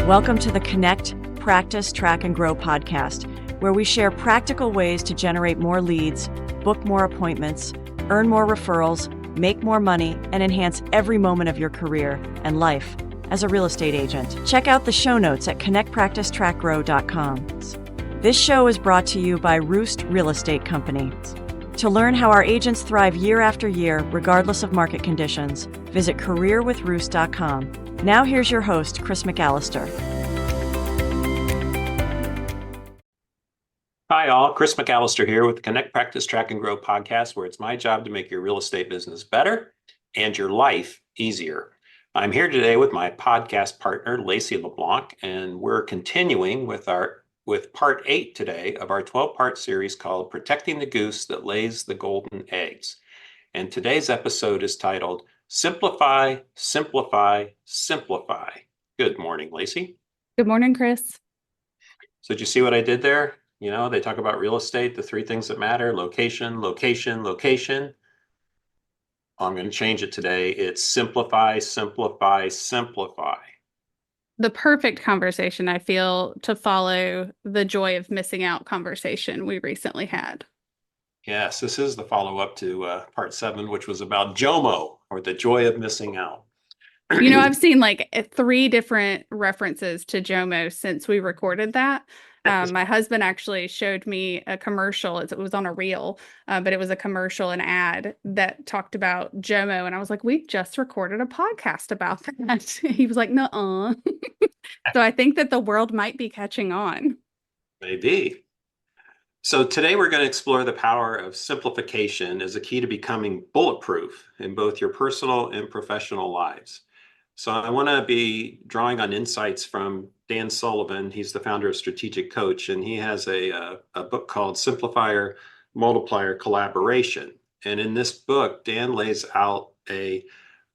Welcome to the Connect, Practice, Track, and Grow podcast, where we share practical ways to generate more leads, book more appointments, earn more referrals, make more money, and enhance every moment of your career and life as a real estate agent. Check out the show notes at connectpracticetrackgrow.com. This show is brought to you by Roost Real Estate Company. To learn how our agents thrive year after year, regardless of market conditions, visit careerwithroost.com. Now here's your host, Chris McAllister. Hi all, Chris McAllister here with the Connect, Practice, Track, and Grow podcast, where it's my job to make your real estate business better and your life easier. I'm here today with my podcast partner, Laci LeBlanc, and we're continuing with part 8 today of our 12-part series called Protecting the Goose That Lays the Golden Eggs. And today's episode is titled Simplify, Simplify, Simplify. Good morning, Laci. Good morning, Chris. So did you see what I did there? You know, they talk about real estate, the 3 things that matter: location, location, location. I'm going to change it today. It's simplify, simplify, simplify. The perfect conversation, I feel, to follow the joy of missing out conversation we recently had. Yes, this is the follow-up to part 7, which was about JOMO, or the joy of missing out. You know, I've seen like 3 different references to JOMO since we recorded that. My husband actually showed me a commercial. It was on a reel, but it was a commercial, an ad that talked about JOMO. And I was like, we just recorded a podcast about that. He was like, nuh-uh. So I think that the world might be catching on. Maybe. So today we're going to explore the power of simplification as a key to becoming bulletproof in both your personal and professional lives. So I want to be drawing on insights from Dan Sullivan. He's the founder of Strategic Coach, and he has a book called Simplifier, Multiplier, Collaboration. And in this book, Dan lays out a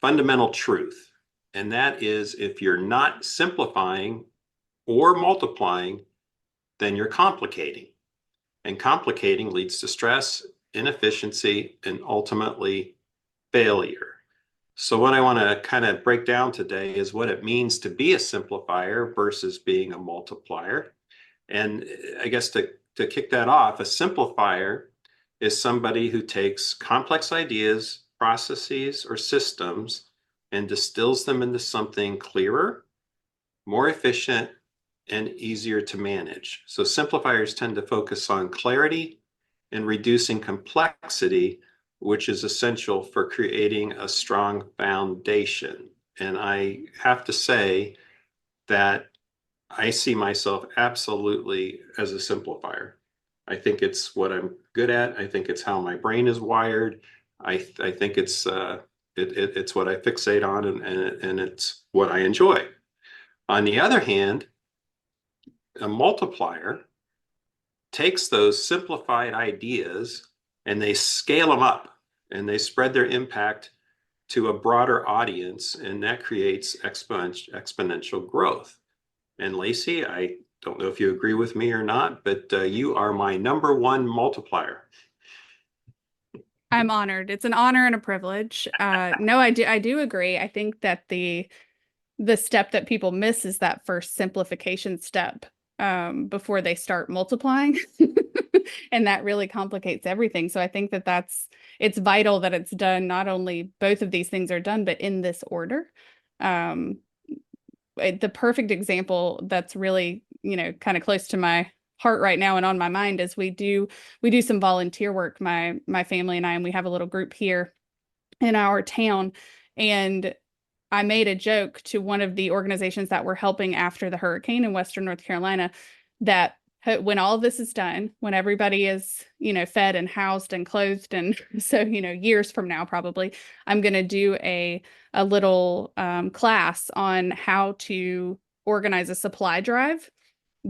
fundamental truth, and that is if you're not simplifying or multiplying, then you're complicating. And complicating leads to stress, inefficiency, and ultimately failure. So what I want to kind of break down today is what it means to be a simplifier versus being a multiplier. And I guess to kick that off, a simplifier is somebody who takes complex ideas, processes, or systems and distills them into something clearer, more efficient, and easier to manage. So simplifiers tend to focus on clarity and reducing complexity, which is essential for creating a strong foundation. And I have to say that I see myself absolutely as a simplifier. I think it's what I'm good at. I think it's how my brain is wired. I think it's what I fixate on, and it's what I enjoy. On the other hand, a multiplier takes those simplified ideas and they scale them up and they spread their impact to a broader audience, and that creates exponential growth. And Laci, I don't know if you agree with me or not, but you are my number 1 multiplier. I'm honored. It's an honor and a privilege. No, I do agree. I think that the step that people miss is that first simplification step before they start multiplying. And that really complicates everything. So I think that it's vital that it's done. Not only both of these things are done, but in this order. The perfect example that's really, kind of close to my heart right now and on my mind is we do some volunteer work, my family and I, and we have a little group here in our town. And I made a joke to one of the organizations that were helping after the hurricane in Western North Carolina that when all of this is done, when everybody is, fed and housed and clothed, and so, years from now, probably, I'm going to do a little class on how to organize a supply drive,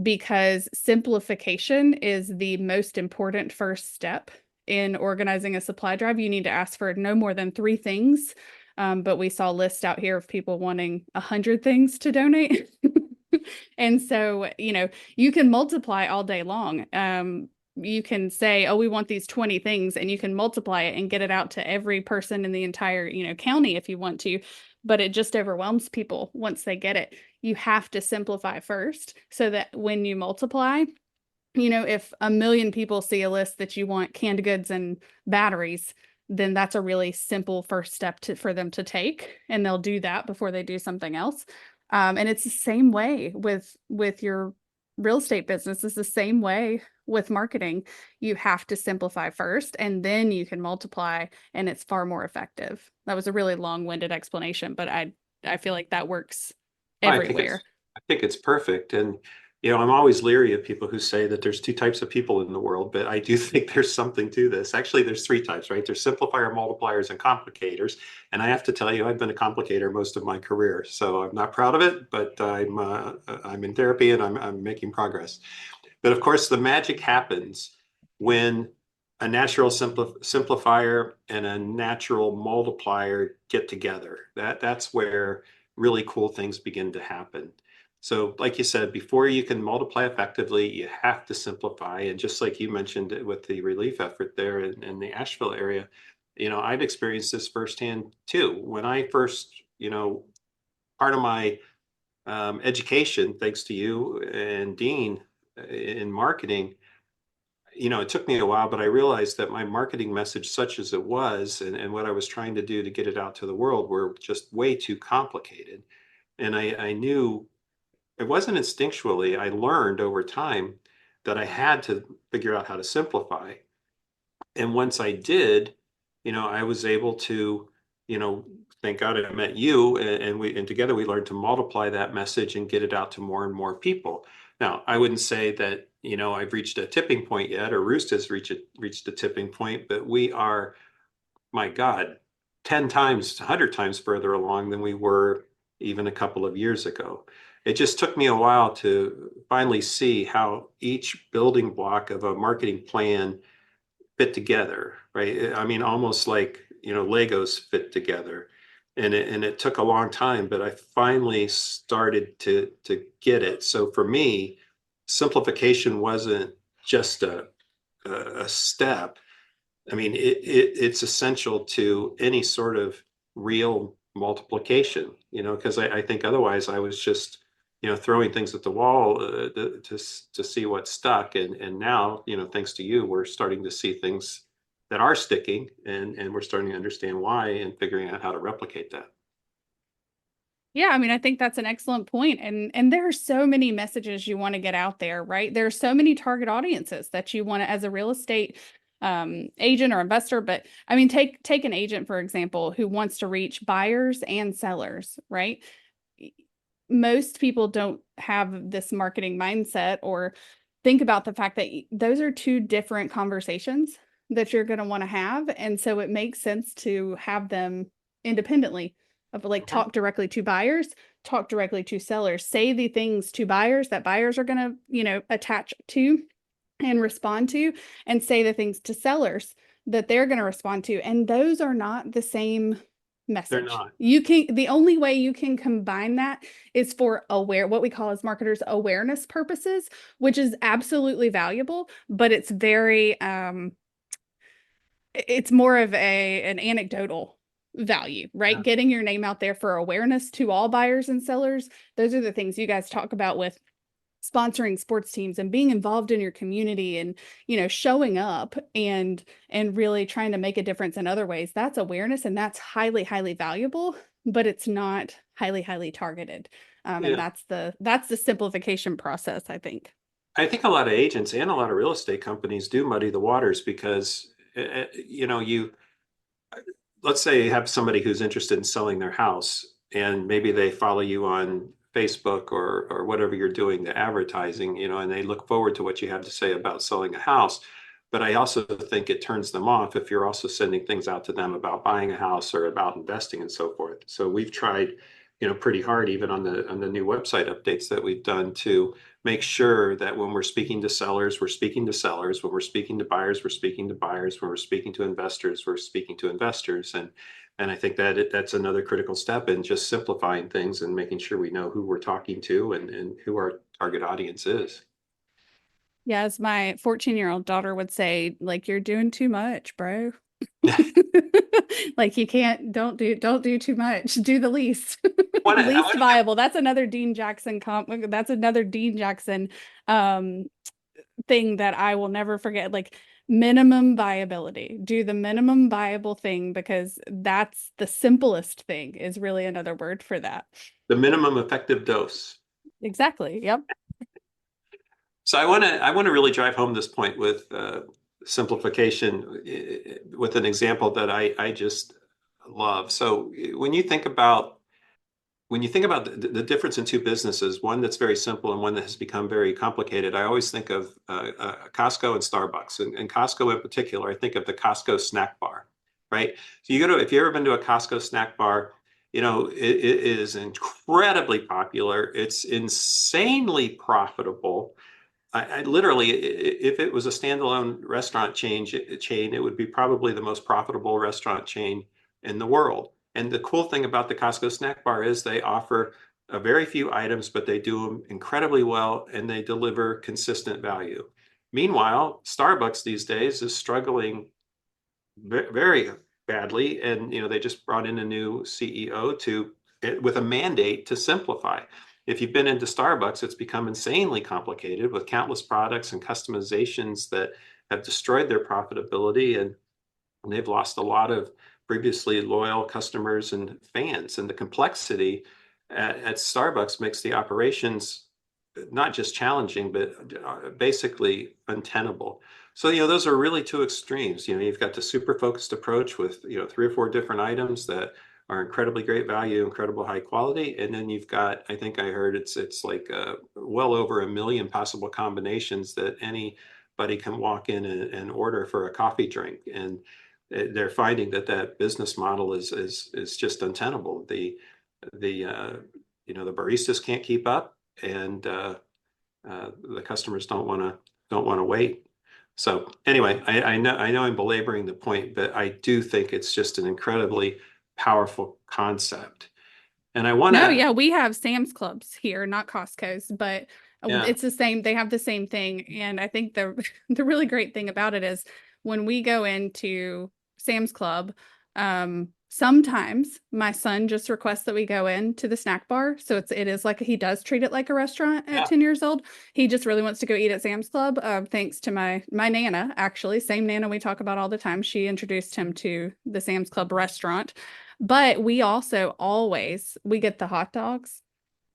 because simplification is the most important first step in organizing a supply drive. You need to ask for no more than 3 things. But we saw lists out here of people wanting 100 things to donate. And so, you can multiply all day long. you can say, oh, we want these 20 things, and you can multiply it and get it out to every person in the entire, county if you want to, but it just overwhelms people once they get it. You have to simplify first so that when you multiply, if 1 million people see a list that you want canned goods and batteries, then that's a really simple first step for them to take, and they'll do that before they do something else. And it's the same way with your real estate business. It's the same way with marketing. You have to simplify first, and then you can multiply, and it's far more effective. That was a really long-winded explanation, but I feel like that works everywhere. I think it's perfect. And, I'm always leery of people who say that there's two types of people in the world, but I do think there's something to this. Actually, there's three types, right? There's simplifier, multipliers, and complicators. And I have to tell you, I've been a complicator most of my career. So I'm not proud of it, but I'm in therapy and I'm making progress. But of course, the magic happens when a natural simplifier and a natural multiplier get together. That's where really cool things begin to happen. So like you said, before you can multiply effectively, you have to simplify. And just like you mentioned with the relief effort there in the Asheville area, I've experienced this firsthand too. When I first, part of my education, thanks to you and Dean in marketing, it took me a while, but I realized that my marketing message, such as it was, and what I was trying to do to get it out to the world, were just way too complicated. And I knew it wasn't instinctually. I learned over time that I had to figure out how to simplify. And once I did, I was able to, thank God I met you, and together we learned to multiply that message and get it out to more and more people. Now, I wouldn't say that, I've reached a tipping point yet, or Roost has reached a tipping point, but we are, my God, 10 times, 100 times further along than we were even a couple of years ago. It just took me a while to finally see how each building block of a marketing plan fit together, right? I mean, almost like, Legos fit together. And it took a long time, but I finally started to get it. So for me, simplification wasn't just a step. I mean, it's essential to any sort of real multiplication, because I think otherwise I was just, throwing things at the wall to see what stuck. And now, thanks to you, we're starting to see things that are sticking, and we're starting to understand why and figuring out how to replicate that. Yeah, I mean, I think that's an excellent point. And there are so many messages you want to get out there, right? There are so many target audiences that you want to, as a real estate agent or investor. But I mean, take an agent, for example, who wants to reach buyers and sellers, right? Most people don't have this marketing mindset or think about the fact that those are two different conversations that you're going to want to have. And so it makes sense to have them independently, of like talk directly to buyers, talk directly to sellers, say the things to buyers that buyers are going to, attach to and respond to, and say the things to sellers that they're going to respond to. And those are not the same message. They're not. The only way you can combine that is for what we call as marketers awareness purposes, which is absolutely valuable, but it's very, it's more of an anecdotal value, right? Yeah. Getting your name out there for awareness to all buyers and sellers. Those are the things you guys talk about with sponsoring sports teams and being involved in your community and, showing up and really trying to make a difference in other ways. That's awareness, and that's highly, highly valuable, but it's not highly, highly targeted. And that's the simplification process, I think. I think a lot of agents and a lot of real estate companies do muddy the waters because, let's say you have somebody who's interested in selling their house, and maybe they follow you on Facebook or whatever you're doing, the advertising, and they look forward to what you have to say about selling a house. But I also think it turns them off if you're also sending things out to them about buying a house or about investing and so forth. So we've tried, pretty hard, even on the new website updates that we've done, to make sure that when we're speaking to sellers, we're speaking to sellers. When we're speaking to buyers, we're speaking to buyers. When we're speaking to investors, we're speaking to investors. And I think that that's another critical step in just simplifying things and making sure we know who we're talking to and who our target audience is. Yeah, as my 14-year-old daughter would say, like, you're doing too much, bro. Like you can't, don't do too much. Do the least. I Least want viable. That's another Dean Jackson um thing that I will never forget. Like minimum viability. Do the minimum viable thing because that's the simplest thing is really another word for that. the minimum effective dose. Exactly. Yep. So I want to really drive home this point with simplification with an example that I just love. So when you think about the difference in two businesses, one that's very simple and one that has become very complicated, I always think of Costco and Starbucks. And Costco in particular, I think of the Costco snack bar, right? So if you've ever been to a Costco snack bar, it is incredibly popular. It's insanely profitable. I literally, if it was a standalone restaurant chain, it would be probably the most profitable restaurant chain in the world. And the cool thing about the Costco snack bar is they offer a very few items, but they do them incredibly well and they deliver consistent value. Meanwhile, Starbucks these days is struggling very badly, and they just brought in a new CEO with a mandate to simplify. If you've been into Starbucks, it's become insanely complicated with countless products and customizations that have destroyed their profitability, and they've lost a lot of previously loyal customers and fans. And the complexity at Starbucks makes the operations not just challenging, but basically untenable. So, those are really two extremes. You've got the super focused approach with, 3 or 4 different items that are incredibly great value, incredible high quality. And then you've got, I think I heard it's like well over 1 million possible combinations that anybody can walk in and order for a coffee drink. And they're finding that business model is just untenable. The baristas can't keep up, and the customers don't want to wait. So anyway, I know I'm belaboring the point, but I do think it's just an incredibly powerful concept. And I want No, to, yeah, we have Sam's Clubs here, not Costco's, but yeah, it's the same. They have the same thing. And I think the the really great thing about it is when we go into Sam's Club, sometimes my son just requests that we go into the snack bar. So it is like he does treat it like a restaurant at yeah, 10 years old. He just really wants to go eat at Sam's Club. Thanks to my Nana, actually, same Nana we talk about all the time. She introduced him to the Sam's Club restaurant. But we also we get the hot dogs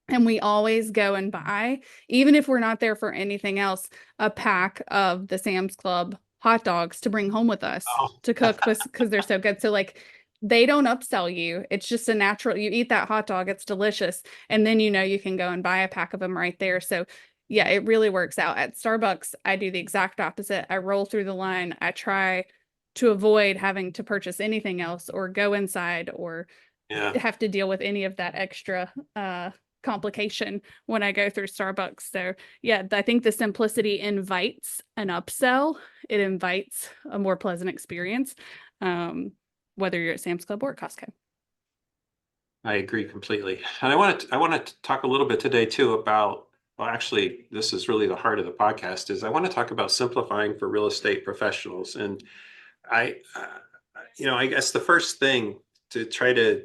and we always go and buy, even if we're not there for anything else, a pack of the Sam's Club hot dogs to bring home with us oh, to cook because they're so good. So like they don't upsell you. It's just a natural, you eat that hot dog, it's delicious. And then you can go and buy a pack of them right there. So yeah, it really works out. At Starbucks, I do the exact opposite. I roll through the line. I try to avoid having to purchase anything else or go inside or yeah. have to deal with any of that extra complication when I go through Starbucks. So yeah, I think the simplicity invites an upsell. It invites a more pleasant experience, whether you're at Sam's Club or at Costco. I agree completely. And I want to talk a little bit today too about, well, actually, this is really the heart of the podcast, is I want to talk about simplifying for real estate professionals. And I guess the first thing to try to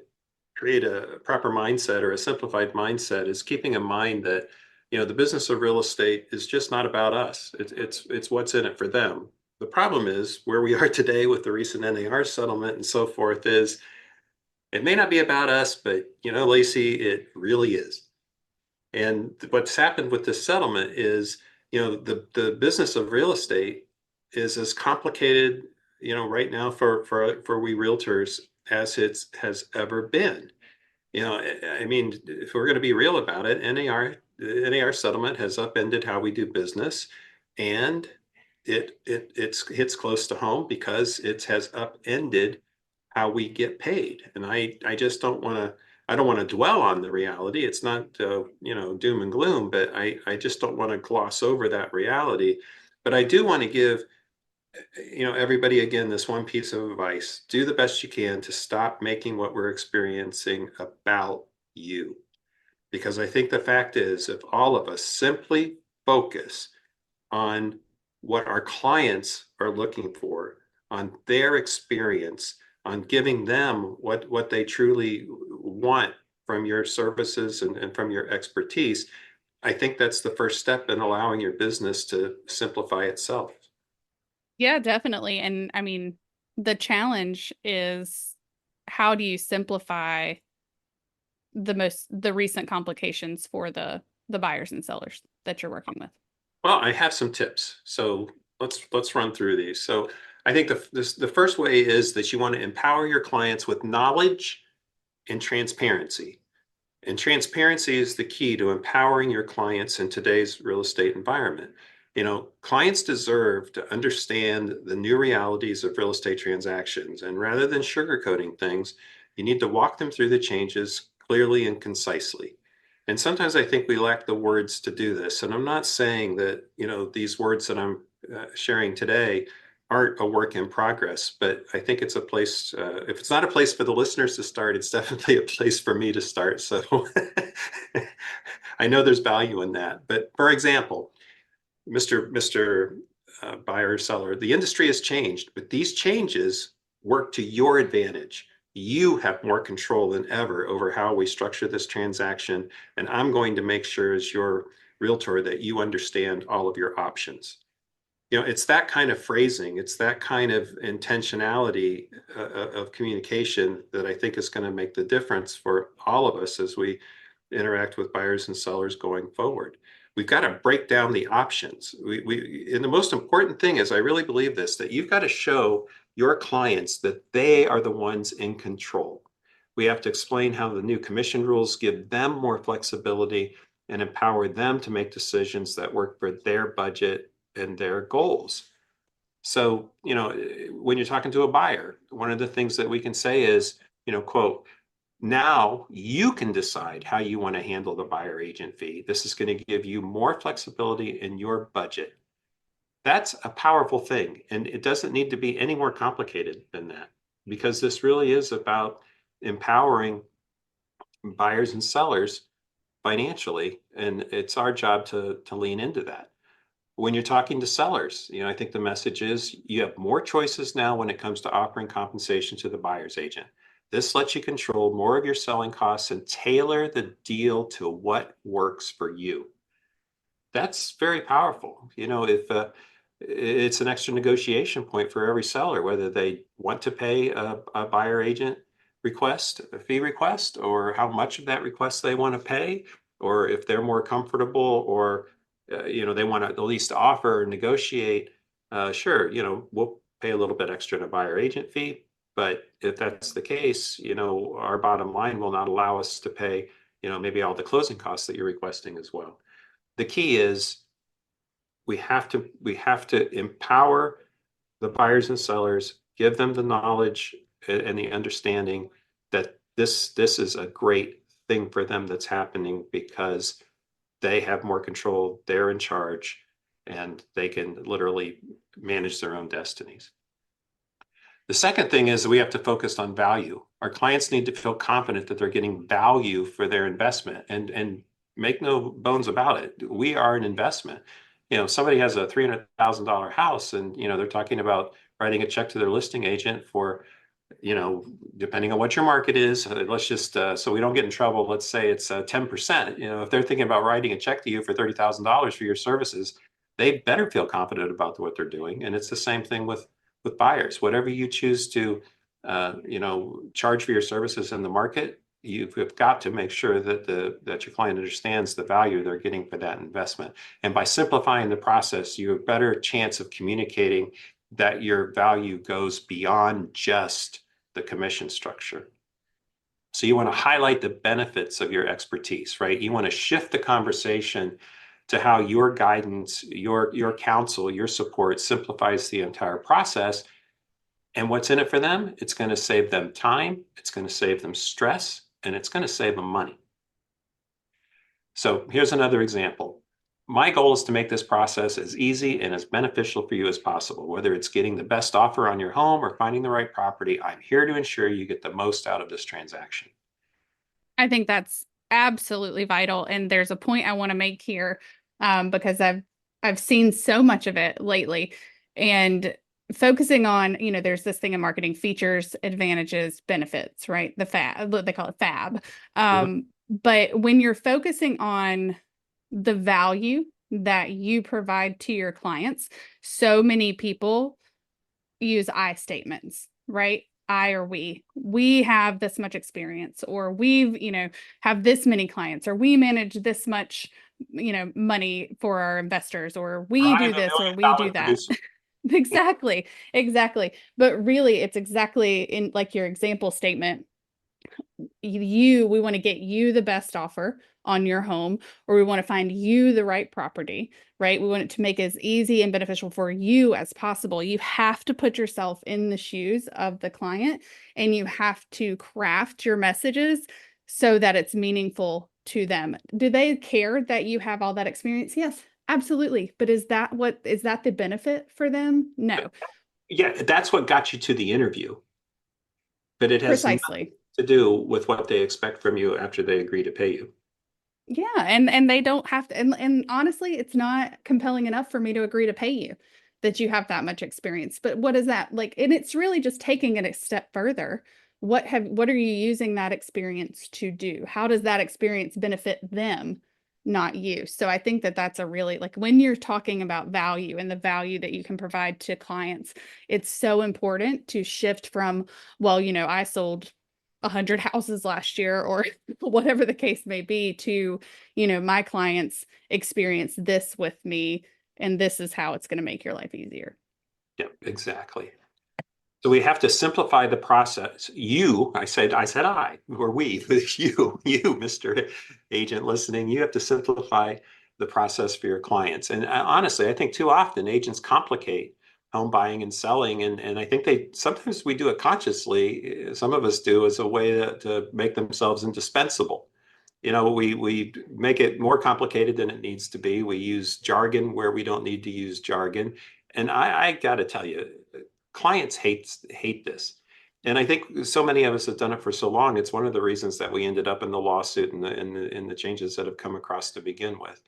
create a proper mindset or a simplified mindset is keeping in mind that, the business of real estate is just not about us. It's what's in it for them. The problem is where we are today with the recent NAR settlement and so forth is it may not be about us, but Laci, it really is. And what's happened with this settlement is, the business of real estate is as complicated, right now for we realtors as it has ever been. I mean, if we're going to be real about it, the NAR settlement has upended how we do business, and it hits close to home because it has upended how we get paid. And I just I don't want to dwell on the reality. It's not doom and gloom, but I just don't want to gloss over that reality. But I do want to give everybody again this one piece of advice: do the best you can to stop making what we're experiencing about you. Because I think the fact is, if all of us simply focus on what our clients are looking for, on their experience, on giving them what they truly want from your services and from your expertise, I think that's the first step in allowing your business to simplify itself. Yeah, definitely. And I mean, the challenge is, how do you simplify the recent complications for the buyers and sellers that you're working with? Well, I have some tips. So let's run through these. So I think the first way is that you want to empower your clients with knowledge and transparency. And transparency is the key to empowering your clients in today's real estate environment. Clients deserve to understand the new realities of real estate transactions. And rather than sugarcoating things, you need to walk them through the changes clearly and concisely. And sometimes I think we lack the words to do this. And I'm not saying that, these words that I'm sharing today aren't a work in progress, but I think it's a place, if it's not a place for the listeners to start, it's definitely a place for me to start. So I know there's value in that. But for example, Mr. Buyer or seller, the industry has changed, but these changes work to your advantage. You have more control than ever over how we structure this transaction. And I'm going to make sure as your realtor that you understand all of your options. It's that kind of phrasing, it's that kind of intentionality of communication that I think is going to make the difference for all of us as we interact with buyers and sellers going forward. We've got to break down the options. And the most important thing is, I really believe this, that you've got to show your clients that they are the ones in control. We have to explain how the new commission rules give them more flexibility and empower them to make decisions that work for their budget and their goals. So, when you're talking to a buyer, one of the things that we can say is, quote, now you can decide how you want to handle the buyer agent fee. This is going to give you more flexibility in your budget. That's a powerful thing. And it doesn't need to be any more complicated than that, because this really is about empowering buyers and sellers financially. And it's our job to lean into that. When you're talking to sellers, I think the message is you have more choices now when it comes to offering compensation to the buyer's agent. This lets you control more of your selling costs and tailor the deal to what works for you. That's very powerful. If it's an extra negotiation point for every seller, whether they want to pay a buyer agent request, a fee request, or how much of that request they want to pay, or if they're more comfortable, or they want to at least offer or negotiate. Sure, we'll pay a little bit extra in a buyer agent fee, but if that's the case, our bottom line will not allow us to pay, maybe all the closing costs that you're requesting as well. The key is we have to empower the buyers and sellers, give them the knowledge and the understanding that this is a great thing for them that's happening, because they have more control, they're in charge, and they can literally manage their own destinies. The second thing is that we have to focus on value. Our clients need to feel confident that they're getting value for their investment, and make no bones about it. We are an investment. Somebody has a $300,000 house, and they're talking about writing a check to their listing agent for, depending on what your market is, let's just so we don't get in trouble, let's say it's 10%. If they're thinking about writing a check to you for $30,000 for your services, they better feel confident about what they're doing. And it's the same thing with buyers. Whatever you choose to charge for your services in the market, you've got to make sure that your client understands the value they're getting for that investment. And by simplifying the process, you have a better chance of communicating that your value goes beyond just the commission structure. So you want to highlight the benefits of your expertise, right? You want to shift the conversation to how your guidance, your counsel, your support simplifies the entire process. And what's in it for them? It's going to save them time, it's going to save them stress, and it's going to save them money. So here's another example. My goal is to make this process as easy and as beneficial for you as possible. Whether it's getting the best offer on your home or finding the right property, I'm here to ensure you get the most out of this transaction. I think that's absolutely vital. And there's a point I want to make here, because I've I've seen so much of it lately. And focusing on, there's this thing in marketing, features, advantages, benefits, right? The fab, they call it fab. Mhm. But when you're focusing on the value that you provide to your clients, so many people use I statements, right? I or we have this much experience, or we've, have this many clients, or we manage this much, money for our investors, or we I'm do a this, or million we do dollar that. producer. Exactly. Exactly. But really, it's exactly in like your example statement. We want to get you the best offer on your home, or we want to find you the right property, right? We want it to make it as easy and beneficial for you as possible. You have to put yourself in the shoes of the client, and you have to craft your messages so that it's meaningful to them. Do they care that you have all that experience? Yes, absolutely. But is that the benefit for them? No, Yeah, that's what got you to the interview, but it has nothing precisely. to do with what they expect from you after they agree to pay you. Yeah, and they don't have to, and honestly, it's not compelling enough for me to agree to pay you that you have that much experience. But what is that like? And it's really just taking it a step further. What are you using that experience to do? How does that experience benefit them, not you? So I think that that's a really, like, when you're talking about value and the value that you can provide to clients, it's so important to shift from, well, I sold 100 houses last year, or whatever the case may be, to, my clients experience this with me, and this is how it's going to make your life easier. Yeah, exactly. So we have to simplify the process. Or we, you, Mr. Agent listening, you have to simplify the process for your clients. And honestly, I think too often agents complicate home buying and selling. And I think sometimes we do it consciously. Some of us do, as a way to make themselves indispensable. We make it more complicated than it needs to be. We use jargon where we don't need to use jargon. And I got to tell you, clients hate this. And I think so many of us have done it for so long. It's one of the reasons that we ended up in the lawsuit and the changes that have come across to begin with.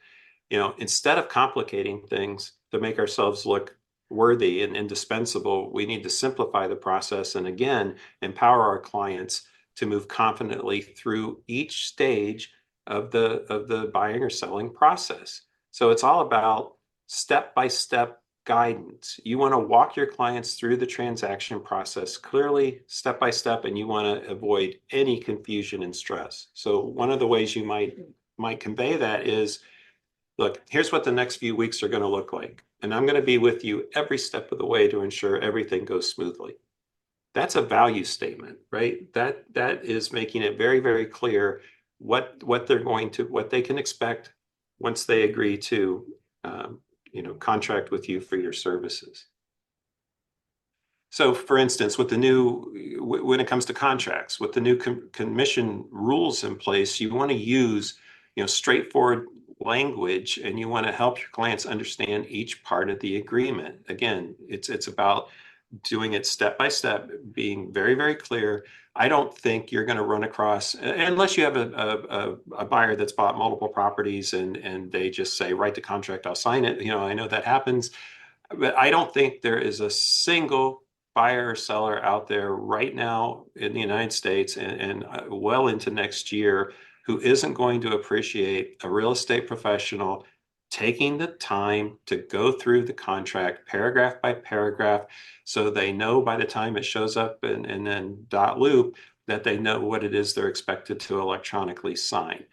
Instead of complicating things to make ourselves look worthy and indispensable, we need to simplify the process and, again, empower our clients to move confidently through each stage of the buying or selling process. So it's all about step-by-step guidance. You want to walk your clients through the transaction process clearly, step by step, and you want to avoid any confusion and stress. So one of the ways you might convey that is, look, here's what the next few weeks are going to look like. And I'm going to be with you every step of the way to ensure everything goes smoothly. That's a value statement, right? That is making it very, very clear what they can expect once they agree to contract with you for your services. So, for instance, when it comes to contracts, with the new commission rules in place, you want to use, straightforward language, and you want to help your clients understand each part of the agreement. Again, it's about doing it step by step, being very, very clear. I don't think you're going to run across, unless you have a buyer that's bought multiple properties and they just say, write the contract, I'll sign it. I know that happens, but I don't think there is a single buyer or seller out there right now in the United States and well into next year who isn't going to appreciate a real estate professional taking the time to go through the contract paragraph by paragraph, so they know by the time it shows up and then dot loop, that they know what it is they're expected to electronically sign.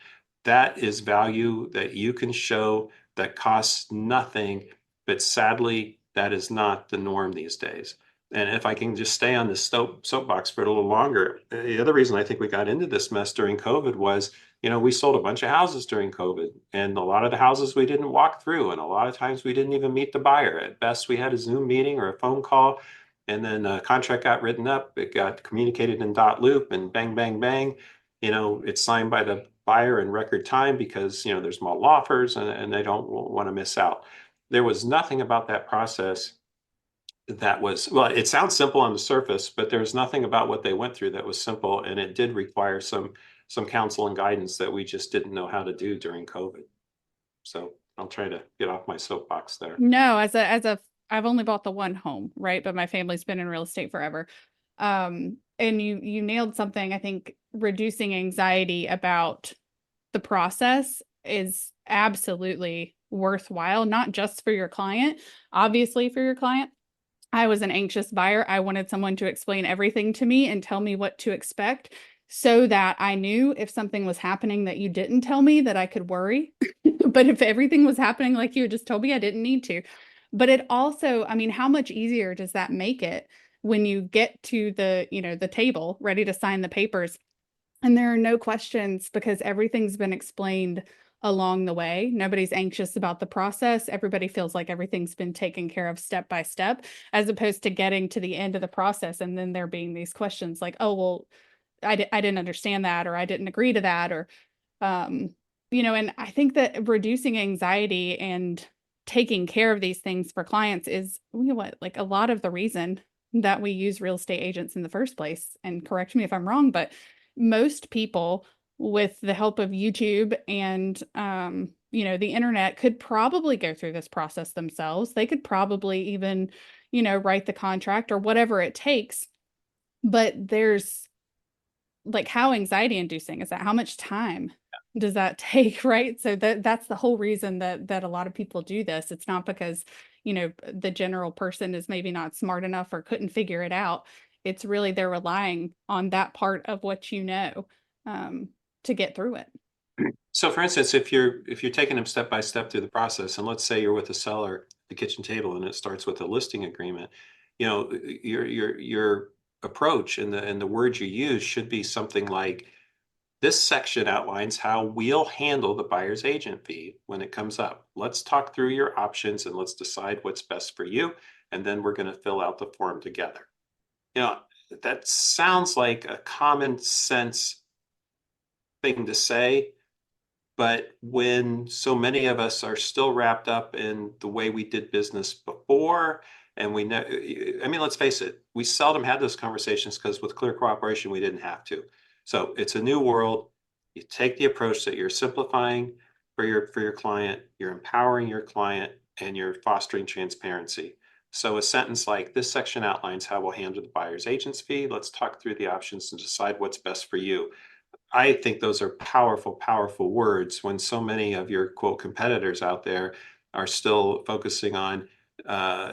That is value that you can show, that costs nothing, but sadly, that is not the norm these days. And if I can just stay on this soapbox for a little longer, the other reason I think we got into this mess during COVID was, we sold a bunch of houses during COVID, and a lot of the houses we didn't walk through, and a lot of times we didn't even meet the buyer. At best, we had a Zoom meeting or a phone call, and then a contract got written up, it got communicated in dot loop, and bang, bang, bang, it's signed by the buyer in record time because, there's more offers and they don't want to miss out. There was nothing about that process that was, well, it sounds simple on the surface, but there's nothing about what they went through that was simple, and it did require some counsel and guidance that we just didn't know how to do during COVID. So I'll try to get off my soapbox there. No, I've only bought the one home, right? But my family's been in real estate forever. And you nailed something. I think reducing anxiety about the process is absolutely worthwhile, not just for your client, obviously for your client. I was an anxious buyer. I wanted someone to explain everything to me and tell me what to expect so that I knew if something was happening that you didn't tell me that I could worry. But if everything was happening like you had just told me, I didn't need to. But it also, I mean, how much easier does that make it when you get to the table ready to sign the papers and there are no questions because everything's been explained along the way. Nobody's anxious about the process. Everybody feels like everything's been taken care of step by step, as opposed to getting to the end of the process and then there being these questions like, oh, well, I didn't understand that, or I didn't agree to that, or, and I think that reducing anxiety and taking care of these things for clients is, like a lot of the reason that we use real estate agents in the first place. And correct me if I'm wrong, but most people with the help of YouTube and the internet could probably go through this process themselves. They could probably even, write the contract or whatever it takes. But there's like, how anxiety inducing is that? How much time does that take, right? So that's the whole reason that a lot of people do this. It's not because, the general person is maybe not smart enough or couldn't figure it out. It's really they're relying on that part of what to get through it. So for instance, if you're taking them step by step through the process, and let's say you're with a seller at the kitchen table and it starts with a listing agreement, your approach and the words you use should be something like, this section outlines how we'll handle the buyer's agent fee when it comes up. Let's talk through your options and let's decide what's best for you. And then we're going to fill out the form together. That sounds like a common sense thing to say, but when so many of us are still wrapped up in the way we did business before, and we know, I mean, let's face it, we seldom had those conversations because with clear cooperation, we didn't have to. So it's a new world. You take the approach that you're simplifying for your client, you're empowering your client, and you're fostering transparency. So a sentence like, this section outlines how we'll handle the buyer's agent's fee. Let's talk through the options and decide what's best for you. I think those are powerful, powerful words when so many of your quote competitors out there are still focusing on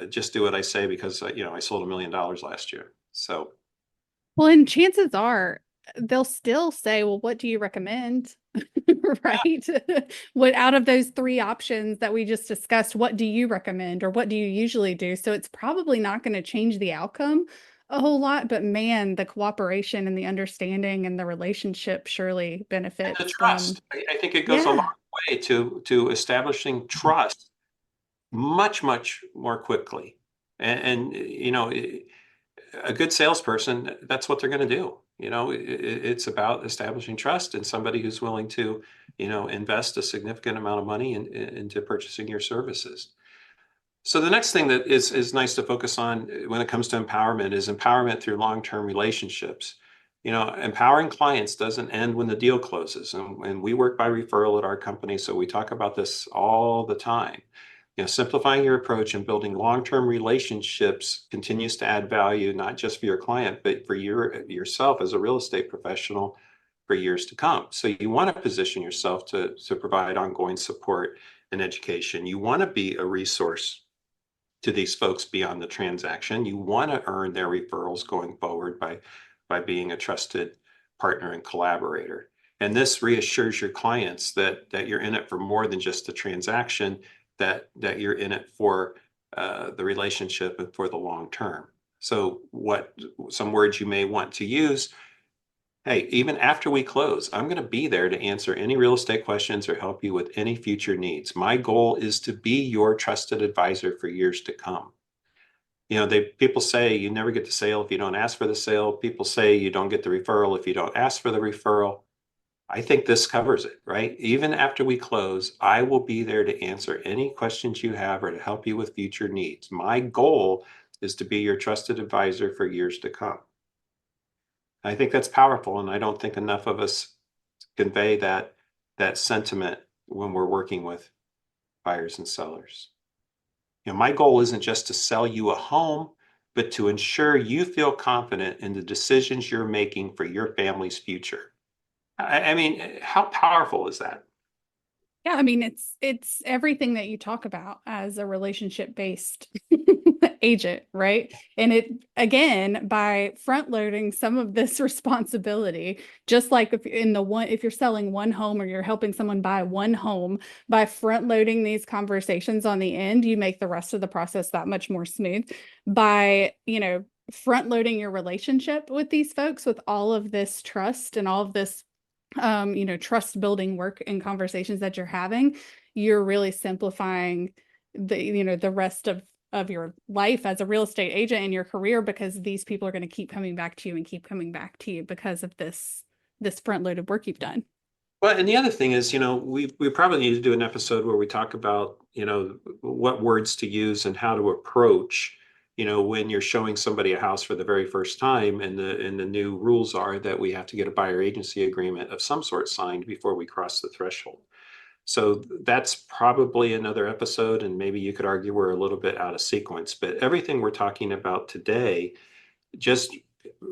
just do what I say because I sold $1 million last year. So, well, and chances are they'll still say, well, what do you recommend? Right? What out of those three options that we just discussed, what do you recommend or what do you usually do? So it's probably not going to change the outcome a whole lot, but man, the cooperation and the understanding and the relationship surely benefits and the from. trust. I think it goes a long Yeah. way to establishing trust much, much more quickly. And a good salesperson, that's what they're going to do. It's about establishing trust in somebody who's willing to, invest a significant amount of money into purchasing your services. So the next thing that is nice to focus on when it comes to empowerment is empowerment through long-term relationships. Empowering clients doesn't end when the deal closes. And we work by referral at our company, so we talk about this all the time. Simplifying your approach and building long-term relationships continues to add value, not just for your client, but for yourself as a real estate professional for years to come. So you want to position yourself to provide ongoing support and education. You want to be a resource to these folks beyond the transaction. You want to earn their referrals going forward by being a trusted partner and collaborator. And this reassures your clients that you're in it for more than just the transaction, that you're in it for the relationship and for the long term. So some words you may want to use: hey, even after we close, I'm going to be there to answer any real estate questions or help you with any future needs. My goal is to be your trusted advisor for years to come. People say you never get the sale if you don't ask for the sale. People say you don't get the referral if you don't ask for the referral. I think this covers it, right? Even after we close, I will be there to answer any questions you have or to help you with future needs. My goal is to be your trusted advisor for years to come. I think that's powerful, and I don't think enough of us convey that sentiment when we're working with buyers and sellers. My goal isn't just to sell you a home, but to ensure you feel confident in the decisions you're making for your family's future. I mean, how powerful is that? Yeah, I mean, it's everything that you talk about as a relationship-based agent, right? And it, again, by front loading some of this responsibility, just like if you're selling one home or you're helping someone buy one home, by front loading these conversations on the end, you make the rest of the process that much more smooth. By, front loading your relationship with these folks with all of this trust and all of this trust building work and conversations that you're having, you're really simplifying the rest of your life as a real estate agent in your career, because these people are going to keep coming back to you and keep coming back to you because of this front loaded work you've done. Well, and the other thing is, we probably need to do an episode where we talk about, what words to use and how to approach, when you're showing somebody a house for the very first time, and the new rules are that we have to get a buyer agency agreement of some sort signed before we cross the threshold. So that's probably another episode, and maybe you could argue we're a little bit out of sequence, but everything we're talking about today just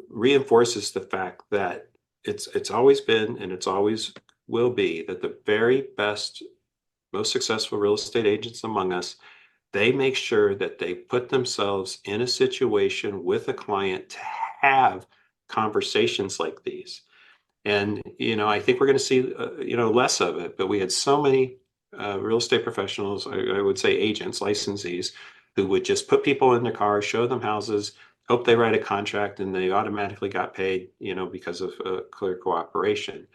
reinforces the fact that it's always been and it's always will be that the very best, most successful real estate agents among us, they make sure that they put themselves in a situation with a client to have conversations like these. And, I think we're going to see, less of it, but we had so many real estate professionals, I would say agents, licensees, who would just put people in their cars, show them houses, hope they write a contract, and they automatically got paid, because of clear cooperation.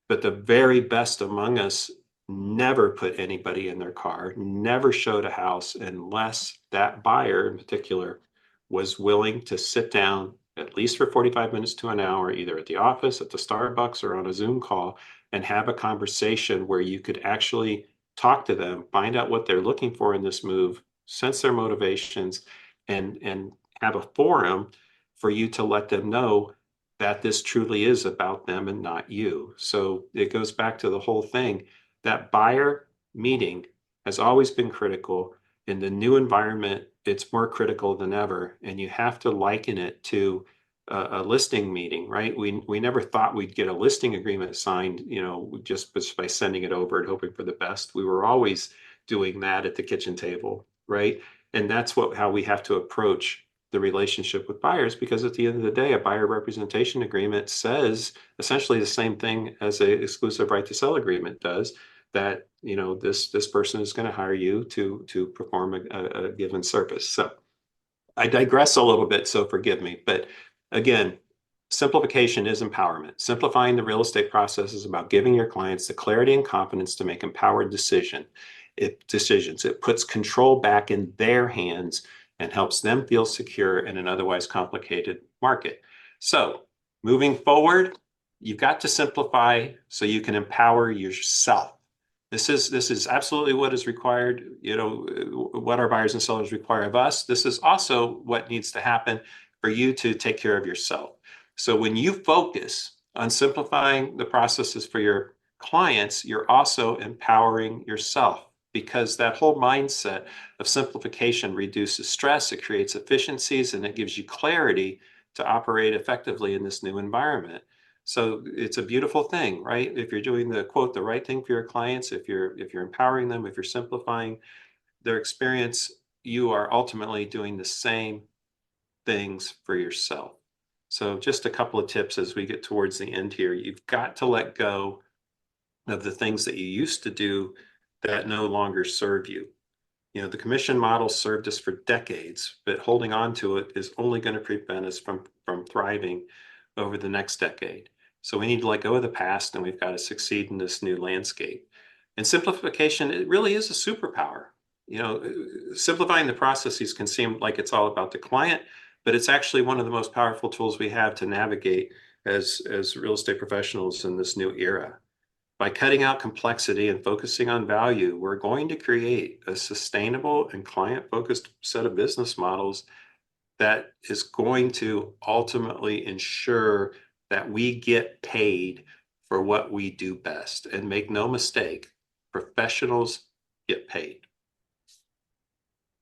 But the very best among us never put anybody in their car, never showed a house unless that buyer in particular was willing to sit down at least for 45 minutes to an hour, either at the office, at the Starbucks, or on a Zoom call, and have a conversation where you could actually talk to them, find out what they're looking for in this move, sense their motivations, and have a forum for you to let them know that this truly is about them and not you. So it goes back to the whole thing. That buyer meeting has always been critical. In the new environment, it's more critical than ever. And you have to liken it to a listing meeting, right? We never thought we'd get a listing agreement signed, just by sending it over and hoping for the best. We were always doing that at the kitchen table, right? And that's how we have to approach the relationship with buyers, because at the end of the day, a buyer representation agreement says essentially the same thing as an exclusive right to sell agreement does, that this person is going to hire you to perform a given service. So I digress a little bit, so forgive me. But again, simplification is empowerment. Simplifying the real estate process is about giving your clients the clarity and confidence to make empowered decisions. It puts control back in their hands and helps them feel secure in an otherwise complicated market. So moving forward, you've got to simplify so you can empower yourself. This is absolutely what is required, what our buyers and sellers require of us. This is also what needs to happen for you to take care of yourself. So when you focus on simplifying the processes for your clients, you're also empowering yourself, because that whole mindset of simplification reduces stress, it creates efficiencies, and it gives you clarity to operate effectively in this new environment. So it's a beautiful thing, right? If you're doing the right thing for your clients, if you're empowering them, if you're simplifying their experience, you are ultimately doing the same things for yourself. So just a couple of tips as we get towards the end here. You've got to let go of the things that you used to do that no longer serve you. The commission model served us for decades, but holding on to it is only going to prevent us from thriving over the next decade. So we need to let go of the past, and we've got to succeed in this new landscape. And simplification, it really is a superpower. Simplifying the processes can seem like it's all about the client, but it's actually one of the most powerful tools we have to navigate as real estate professionals in this new era. By cutting out complexity and focusing on value, we're going to create a sustainable and client-focused set of business models that is going to ultimately ensure that we get paid for what we do best. And make no mistake, professionals get paid.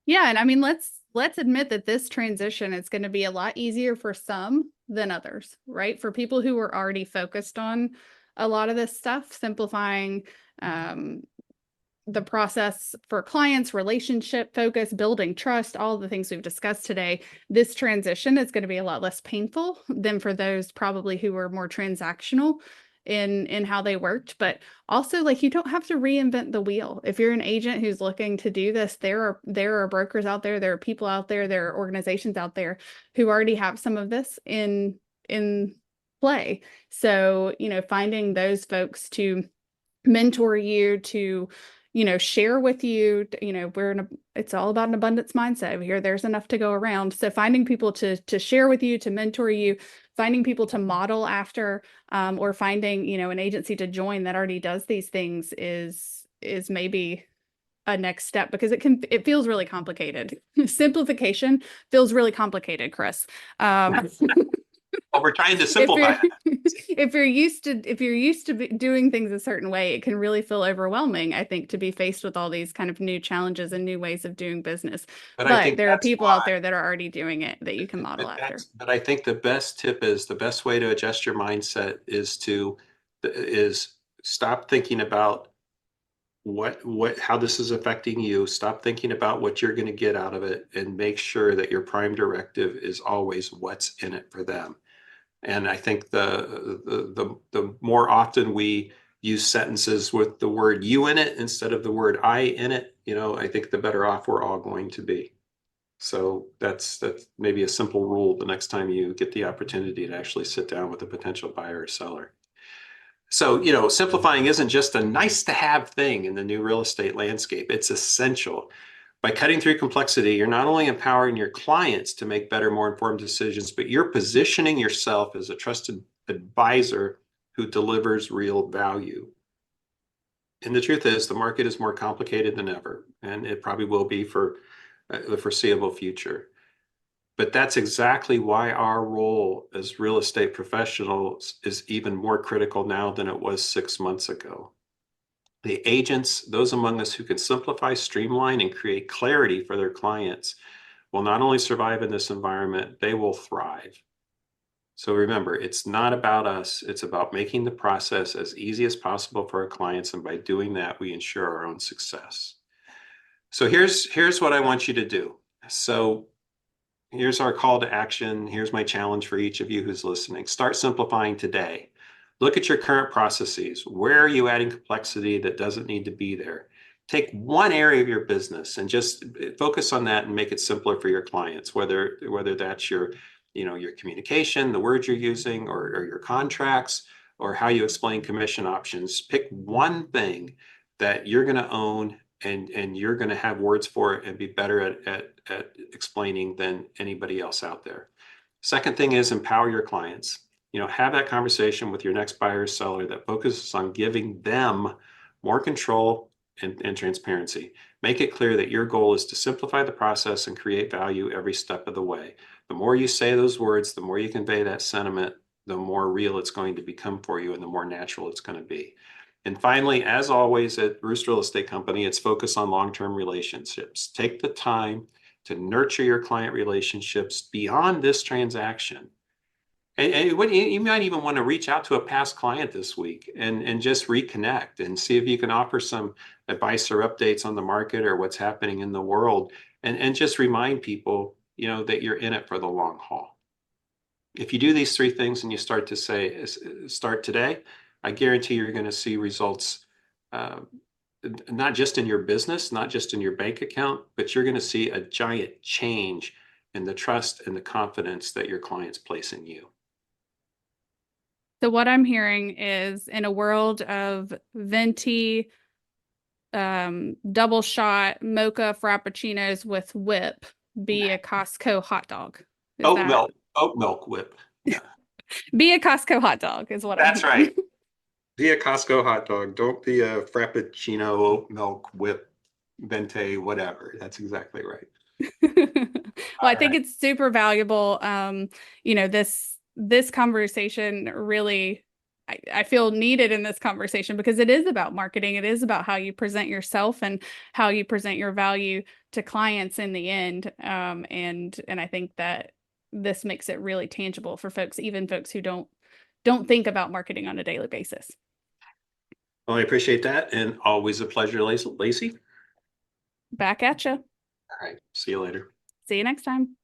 Yeah, and I mean, let's admit that this transition is going to be a lot easier for some than others, right? For people who were already focused on a lot of this stuff, simplifying the process for clients, relationship focus, building trust, all the things we've discussed today, this transition is going to be a lot less painful than for those probably who were more transactional in how they worked. But also, like, you don't have to reinvent the wheel. If you're an agent who's looking to do this, there are brokers out there are people out there are organizations out there who already have some of this in play. So, finding those folks to mentor you, to share with you, it's all about an abundance mindset over here. There's enough to go around. So finding people to share with you, to mentor you, finding people to model after, or finding, an agency to join that already does these things is maybe a next step, because it feels really complicated. Simplification feels really complicated, Chris. Well, we're trying to simplify If you're used to doing things a certain way, it can really feel overwhelming, I think, to be faced with all these kind of new challenges and new ways of doing business. But I But think there are that's people why, out there that are already doing it that you can model after. but I think the best tip is, the best way to adjust your mindset is stop thinking about how this is affecting you. Stop thinking about what you're going to get out of it, and make sure that your prime directive is always what's in it for them. And I think the more often we use sentences with the word you in it instead of the word I in it, I think the better off we're all going to be. So that's maybe a simple rule the next time you get the opportunity to actually sit down with a potential buyer or seller. So, simplifying isn't just a nice to have thing in the new real estate landscape. It's essential. By cutting through complexity, you're not only empowering your clients to make better, more informed decisions, but you're positioning yourself as a trusted advisor who delivers real value. And the truth is, the market is more complicated than ever, and it probably will be for the foreseeable future. But that's exactly why our role as real estate professionals is even more critical now than it was 6 months ago. The agents, those among us who can simplify, streamline, and create clarity for their clients, will not only survive in this environment, they will thrive. So remember, it's not about us. It's about making the process as easy as possible for our clients. And by doing that, we ensure our own success. So here's what I want you to do. So here's our call to action. Here's my challenge for each of you who's listening. Start simplifying today. Look at your current processes. Where are you adding complexity that doesn't need to be there? Take one area of your business and just focus on that and make it simpler for your clients, whether that's your communication, the words you're using, or your contracts, or how you explain commission options. Pick one thing that you're going to own and you're going to have words for it and be better at explaining than anybody else out there. Second thing is empower your clients. Have that conversation with your next buyer or seller that focuses on giving them more control and transparency. Make it clear that your goal is to simplify the process and create value every step of the way. The more you say those words, the more you convey that sentiment, the more real it's going to become for you and the more natural it's going to be. And finally, as always at Roost Real Estate Company, it's focused on long-term relationships. Take the time to nurture your client relationships beyond this transaction. And you might even want to reach out to a past client this week and just reconnect and see if you can offer some advice or updates on the market or what's happening in the world, and just remind people, that you're in it for the long haul. If you do these three things and you start today, I guarantee you're going to see results, not just in your business, not just in your bank account, but you're going to see a giant change in the trust and the confidence that your clients place in you. So what I'm hearing is, in a world of venti, double shot mocha frappuccinos with whip, be a Costco hot dog. Oat milk whip. Yeah. Be a Costco hot dog is what That's I'm hearing. right. Be a Costco hot dog. Don't be a frappuccino, oat milk whip, venti, whatever. That's exactly right. Well, I think it's super valuable. This conversation really I feel needed in this conversation, because it is about marketing. It is about how you present yourself and how you present your value to clients in the end. And I think that this makes it really tangible for folks, even folks who don't think about marketing on a daily basis. Well, I appreciate that, and always a pleasure, Laci. Back at you. All right, see you later. See you next time.